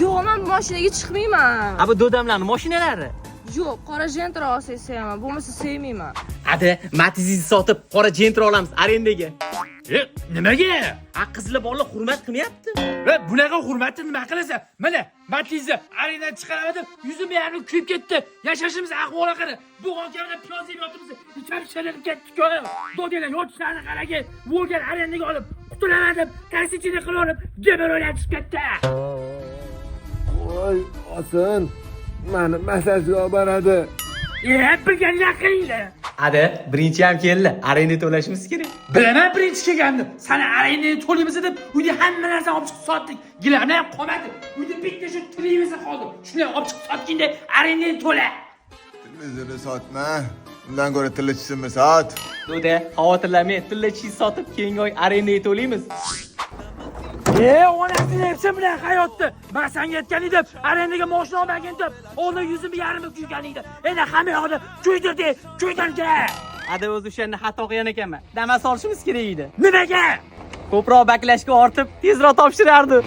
Yo'q, men bu mashinaga chiqmayman. Bu do'damlarning mashinalari. Yo'q, qora Gentra olsa sevaman, bo'lmasa sevmayman. Hadi, Matiz'ni sotib, qora Gentra olamiz arendaga. Nimaga? Qizli bola hurmat qilmayapti. Bunaqa hurmatni nima qilasan? Mana Matiz'ni arenadan chiqaraman deb yuzim yarmi kuyib ketdi. Yashashimiz ahvoli qara. Bu hokamda piyoz yeb yotibmiz. Ichari shilinib ketdik ko'rib. Do'dinglar yo'qlarni qaragin. Volgan arenaga olib qutulaman deb taksichini qilib jabr o'ynatib ketdi. Voy, Osin. Meni masajga olib boradi. Bilganlar qilinglar. Hadi, birinchi ham keldi. Arenda to'lashimiz kerak. Bilaman birinchi kelgandim. Sana arenani to'laymiz deb uyda hamma narsani olib chiqib sotdik. Gilamni ham qolmadi. Uyda bitta shu televizor qoldi. Shuni olib chiqib sotganda arenani to'la. Televizorni sotma. Undan ko'ra tillichisini sot. Do'da, xavotirlanmang, tillichi sotib keyingi oy arendaga to'laymiz. Onasini hepsi bilan hayotda. Men senga aytgan edim, arendaga mashina olmagin deb. O'zim yuzimni yarmi kuygan edi. Endi hamma yoqni kuydirdi. Hadi o'zi o'shanda xato qilgan ekanman. Damas olishimiz kerak edi. Nimaga? Ko'proq baklashga ortib, tezroq topshirardi.